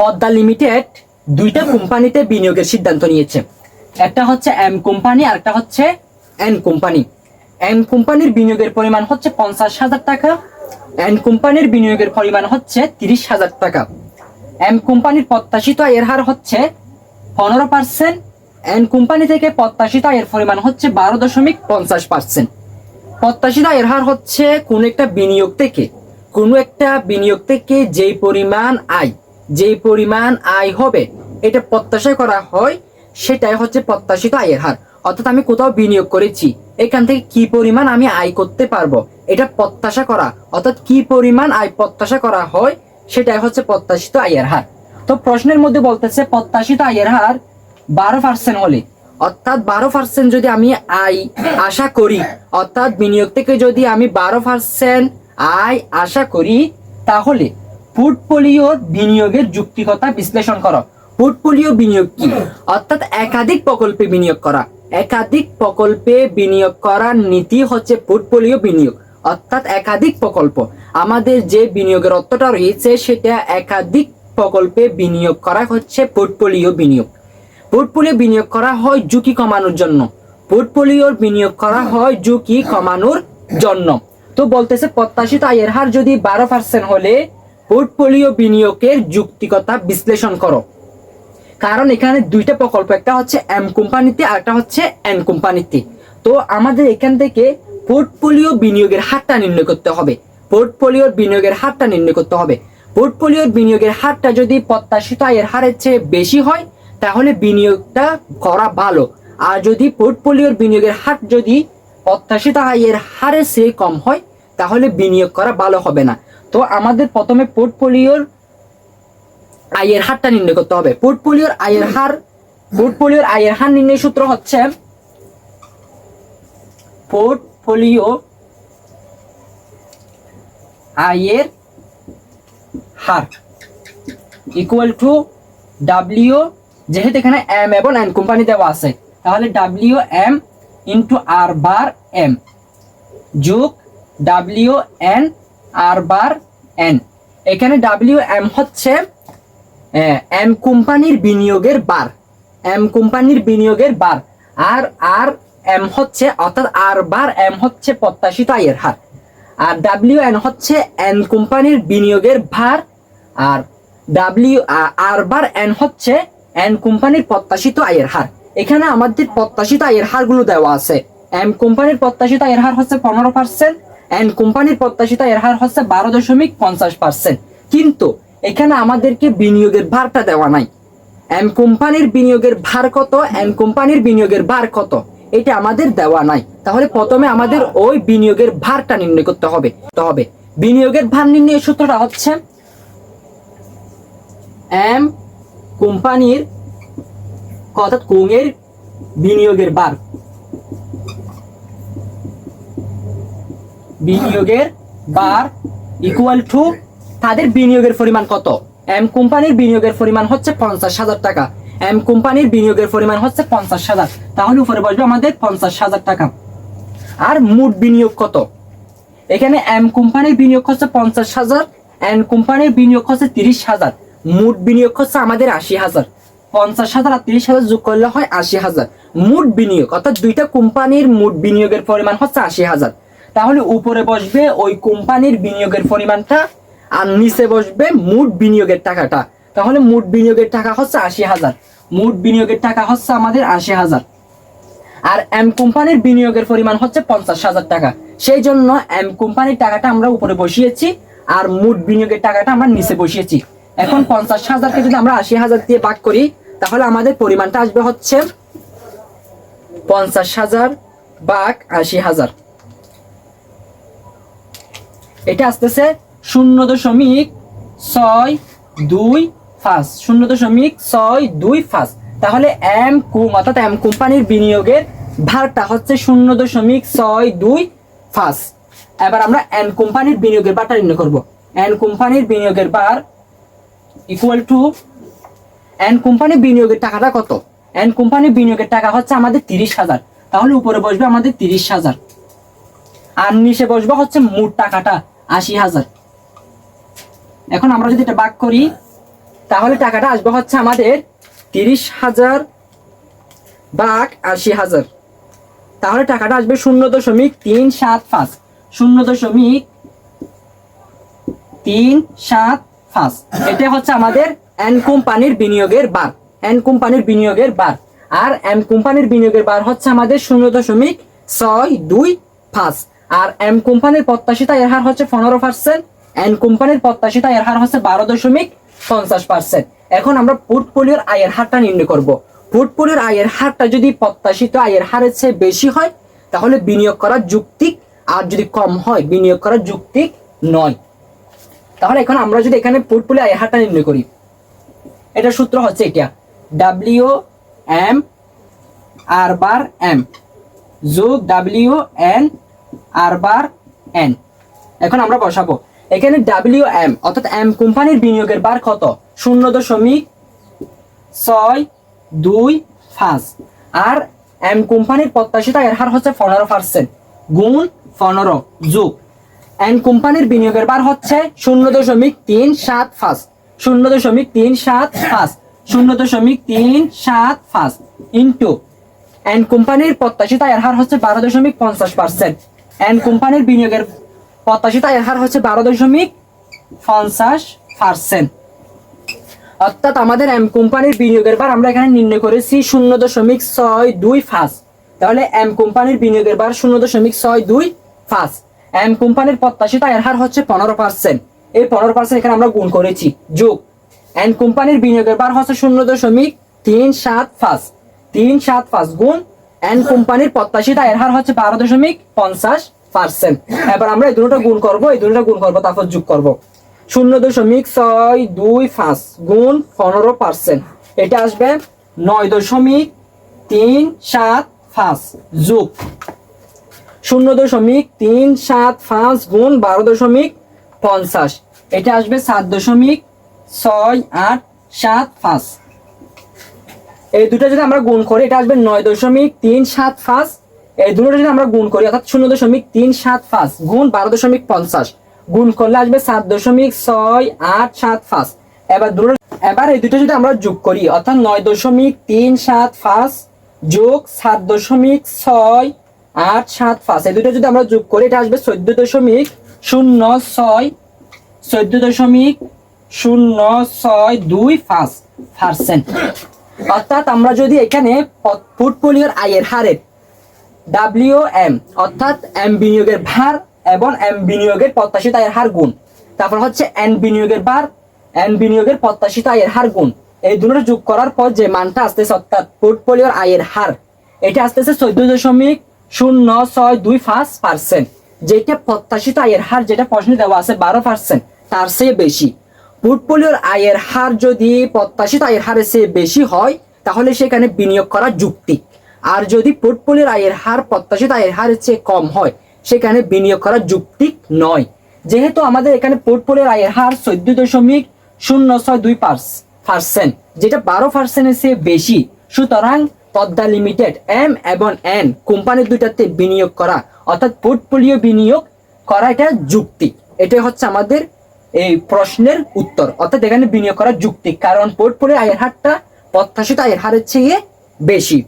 Padma limited দুইটা কোম্পানিতে বিনিয়োগের সিদ্ধান্ত নিয়েছে। একটা হচ্ছে এম কোম্পানি আর একটা হচ্ছে এন কোম্পানি। এম কোম্পানির বিনিয়োগের পরিমাণ হচ্ছে 50,000 টাকা, এন কোম্পানির বিনিয়োগের পরিমাণ হচ্ছে 30,000 টাকা। এম কোম্পানির প্রত্যাশিত আয়ের হার হচ্ছে 15%, এন কোম্পানি থেকে প্রত্যাশিত আয়ের পরিমাণ হচ্ছে 12.50%। প্রত্যাশিত আয়ের হার হচ্ছে কোনো একটা বিনিয়োগ থেকে যেই পরিমাণ আয় হবে এটা প্রত্যাশা করা হয়, সেটাই হচ্ছে প্রত্যাশিত আয়ের হার। অর্থাৎ আমি কোথাও বিনিয়োগ করেছি, এখান থেকে কি পরিমাণ আমি আয় করতে পারবো এটা প্রত্যাশা করা, অর্থাৎ কি পরিমাণ আয় প্রত্যাশা করা হয় সেটাই হচ্ছে প্রত্যাশিত আয়ের হার। তো প্রশ্নের মধ্যে বলতেছে প্রত্যাশিত আয়ের হার 12% হলে, অর্থাৎ 12% যদি আমি আয় আশা করি, অর্থাৎ বিনিয়োগ থেকে যদি আমি 12% আয় আশা করি, তাহলে পোর্টফোলিও বিনিয়োগের যুক্তিকতা বিশ্লেষণ করো। পোর্টফোলিও বিনিয়োগ কি? অর্থাৎ একাধিক প্রকল্পে বিনিয়োগ করার নীতি হচ্ছে পোর্টফোলিও বিনিয়োগ। অর্থাৎ একাধিক প্রকল্প, আমাদের যে বিনিয়োগের অর্থটা রয়েছে সেটা একাধিক প্রকল্পে বিনিয়োগ করা হচ্ছে পোর্টফোলিও বিনিয়োগ। পোর্টফোলিও বিনিয়োগ করা হয় ঝুঁকি কমানোর জন্য। তো বলতেছে প্রত্যাশিত আয়ের হার যদি 12% হলে পোর্টফোলিও বিনিয়োগের যুক্তিকতা বিশ্লেষণ করো। কারণ এখানে দুইটা প্রকল্প, একটা হচ্ছে এম কোম্পানিতে আর একটা হচ্ছে এন কোম্পানিতে। তো আমাদের এখান থেকে পোর্টফোলিও বিনিয়োগের হারটা নির্ণয় করতে হবে। পোর্টফোলিওর বিনিয়োগের হারটা যদি প্রত্যাশিত আয়ের হারের চেয়ে বেশি হয় তাহলে বিনিয়োগটা করা ভালো, আর যদি পোর্টফোলিওর বিনিয়োগের হার যদি প্রত্যাশিত আয়ের হারের চেয়ে কম হয় তাহলে বিনিয়োগ করা ভালো হবে না। তো আমাদের প্রথমে পোর্টফোলিওর আয়ের হারটা নির্ণয় করতে হবে। পোর্টফোলিওর আয়ের হার নির্ণয় সূত্র হচ্ছে পোর্টফোলিও আয়ের হার ইকুয়াল টু ডাব্লিউ, যেহেতু এখানে এম এবং এন কোম্পানি দেওয়া আছে তাহলে ডাব্লিউ এম ইন্টু আর বার এম যোগ ডাব্লিউ এন আর বার এন। এখানে ডাব্লিউ এম হচ্ছে এম কোম্পানির বিনিয়োগের বার, আর এম হচ্ছে, অর্থাৎ আর বার এম হচ্ছে প্রত্যাশিত আয়ের হার, আর ডাব্লিউ এন হচ্ছে এন কোম্পানির বিনিয়োগের ভার, আর আর বার এন হচ্ছে এন কোম্পানির প্রত্যাশিত আয়ের হার। এখানে আমাদের প্রত্যাশিত আয়ের হারগুলো দেওয়া আছে। এম কোম্পানির প্রত্যাশিত আয়ের হার হচ্ছে 15%, এন কোম্পানির প্রত্যাশিত আয়ের হার হচ্ছে 12.50%। কিন্তু এখানে আমাদেরকে বিনিয়োগের ভারটা দেওয়া নাই। এম কোম্পানির বিনিয়োগের ভার কত, এন কোম্পানির বিনিয়োগের ভার কত, এটা আমাদের দেওয়া নাই। তাহলে প্রথমে আমাদের ওই বিনিয়োগের ভারটা নির্ণয় করতে হবে। বিনিয়োগের ভার নির্ণয়ের সূত্রটা হচ্ছে এম কোম্পানির, অর্থাৎ কোঙের বিনিয়োগের বার ইকুয়াল টু তাদের বিনিয়োগের পরিমাণ কত। এম কোম্পানির বিনিয়োগের পরিমাণ হচ্ছে 50,000 টাকা, এম কোম্পানির বিনিয়োগের পরিমাণ হচ্ছে 50,000, তাহলে উপরে বসবে আমাদের 50,000 টাকা। আর মোট বিনিয়োগ কত? এখানে এম কোম্পানির বিনিয়োগ হচ্ছে 50,000, এন কোম্পানির বিনিয়োগ হচ্ছে 30,000, মোট বিনিয়োগ হচ্ছে আমাদের 80,000। 50,000 আর 30,000 যোগ করলে হয় 80,000। মোট বিনিয়োগ, অর্থাৎ দুইটা কোম্পানির মোট বিনিয়োগের পরিমাণ হচ্ছে 80,000। তাহলে উপরে বসবে ওই কোম্পানির বিনিয়োগের পরিমাণটা আর নিচে বসবে মোট বিনিয়োগের টাকাটা। তাহলে মোট বিনিয়োগের টাকা হচ্ছে 80,000, মোট বিনিয়োগের টাকা হচ্ছে আমাদের 80,000। আর এম কোম্পানির বিনিয়োগের পরিমাণ হচ্ছে 50,000 টাকা, সেই জন্য এম কোম্পানির টাকাটা আমরা উপরে বসিয়েছি আর মোট বিনিয়োগের টাকাটা আমরা নিচে বসিয়েছি। এখন 50,000কে যদি আমরা 80,000 দিয়ে ভাগ করি তাহলে আমাদের পরিমাণটা আসবে হচ্ছে 50,000 ভাগ 80,000। এটা আসতেছে 0.625। তাহলে অর্থাৎ এম কোম্পানির বিনিয়োগের ভারটা হচ্ছে 0.625। এবার আমরা এন কোম্পানির বিনিয়োগের ভারটা নির্ণয় করব। এন কোম্পানির বিনিয়োগের ভার ইকুয়াল টু, এন কোম্পানির বিনিয়োগের টাকাটা কত? এন কোম্পানির বিনিয়োগের টাকা হচ্ছে আমাদের 30,000, তাহলে উপরে বসবে আমাদের 30,000 আর নিচে বসবে হচ্ছে মোট টাকাটা 80,000। এখন আমরা যদি এটা ভাগ করি তাহলে টাকাটা আসবে হচ্ছে আমাদের 30,000 ভাগ 80,000। তাহলে টাকাটা আসবে 0.375, 0.375। এটা হচ্ছে আমাদের এন কোম্পানির বিনিয়োগের বার, এন কোম্পানির বিনিয়োগের বার। আর এম কোম্পানির বিনিয়োগের বার হচ্ছে আমাদের 0.625। আর এম কোম্পানির প্রত্যাশিত আয়ের হার হচ্ছে 15%, এন কোম্পানির প্রত্যাশিত আয়ের হার হচ্ছে 12.50%। এখন আমরা পোর্টফোলিওর আয়ের হারটা নির্ণয় করব। পোর্টফোলিওর আয়ের হারটা যদি প্রত্যাশিত আয়ের হারের চেয়ে বেশি হয় তাহলে বিনিয়োগ করা যৌক্তিক, আর যদি কম হয় বিনিয়োগ করা যৌক্তিক নয়। তাহলে এখন আমরা যদি এখানে পোর্টফোলিও আয়ের হারটা নির্ণয় করি, এটা সূত্র হচ্ছে এটা ডাব্লিউ এম আর বার এম যোগ ডাব্লিউ এন আর বার এন। এখন আমরা বসাবো এখানে ডাব্লিউ এম অর্থাৎ এম কোম্পানির বিনিয়োগের বার কত, 0.625। আর এম কোম্পানির প্রত্যাশিত আয়ের হার হচ্ছে 15% গুণ 15 যোগ এন কোম্পানির বিনিয়োগের বার হচ্ছে 0.375, 0.375, 0.375 ইন্টু এন কোম্পানির প্রত্যাশিত আয়ের হার হচ্ছে 12.50%। এন কোম্পানির বিনিয়োগের প্রত্যাশিত আয়ের হার হচ্ছে 12.50%। অর্থাৎ আমাদের এম কোম্পানির বিনিয়োগের বার আমরা এখানে নির্ণয় করেছি 0.625। তাহলে এম কোম্পানির বিনিয়োগের বার 0.625। এম কোম্পানির প্রত্যাশিত আয়ের হার হচ্ছে 15%, এই 15% এখানে আমরা গুণ করেছি যোগ এন কোম্পানির বিনিয়োগের বার হচ্ছে 0.375 গুণ এন কোম্পানির প্রত্যাশিত আয়ের হার হচ্ছে 12.50%। এবার আমরা এই দুটোটা গুণ করব, তারপর যোগ করব। 0.625 গুণ 15%, এটা আসবে 9.375 যোগ 0.375 গুণ 12.50, এটা আসবে 7.687। এই দুটো যদি আমরা গুণ করি এটা আসবে 9.375। এই দুটো যদি আমরা গুণ করি অর্থাৎ 0.375 গুণ 12.50 গুণ করলে আসবে 7.687। এবার এই দুটো যদি আমরা যোগ করি অর্থাৎ 9.375 যোগ 7.687, এই দুটো যদি আমরা যোগ করি এটা আসবে 14.062%। অর্থাৎ আমরা যদি এখানে পোর্টফোলিওর আয়ের হারের WM অর্থাৎ এম বিনিয়োগের ভার এবং এম বিনিয়োগের প্রত্যাশিত আয়ের হার গুণ, তারপর হচ্ছে এন বিনিয়োগের ভার, এন বিনিয়োগের প্রত্যাশিত আয়ের হার গুণ, এই দুটো যোগ করার পর যে মানটা আসতেছে অর্থাৎ পোর্টফোলিওর আয়ের হার এটা আসতেছে 14.062%, যেটা প্রত্যাশিত আয়ের হার যেটা প্রশ্নে দেওয়া আছে 12%, তার চেয়ে বেশি। পোর্টফোলিওর আয়ের হার যদি প্রত্যাশিত আয়ের হারের চেয়ে বেশি হয় তাহলে সেখানে বিনিয়োগ করা যৌক্তিক, আর যদি পোর্টফোলিওর আয়ের হার প্রত্যাশিত আয়ের হারের চেয়ে কম হয় সেখানে বিনিয়োগ করা যৌক্তিক নয়। যেহেতু আমাদের এখানে পোর্টফোলিওর আয়ের হার 14.062%, যেটা 12%-এর চেয়ে বেশি, সুতরাং পদ্মা লিমিটেড এম এবং এন কোম্পানির দুইটাতে বিনিয়োগ করা অর্থাৎ পোর্টফোলিও বিনিয়োগ করা এটা যৌক্তিক। এটাই হচ্ছে আমাদের এই প্রশ্নের উত্তর। অর্থাৎ এখানে বিনিয়োগ করা যৌক্তিক কারণ পোর্টফোলিও আয়ের হারটা প্রত্যাশিত আয়ের হারের চেয়ে বেশি।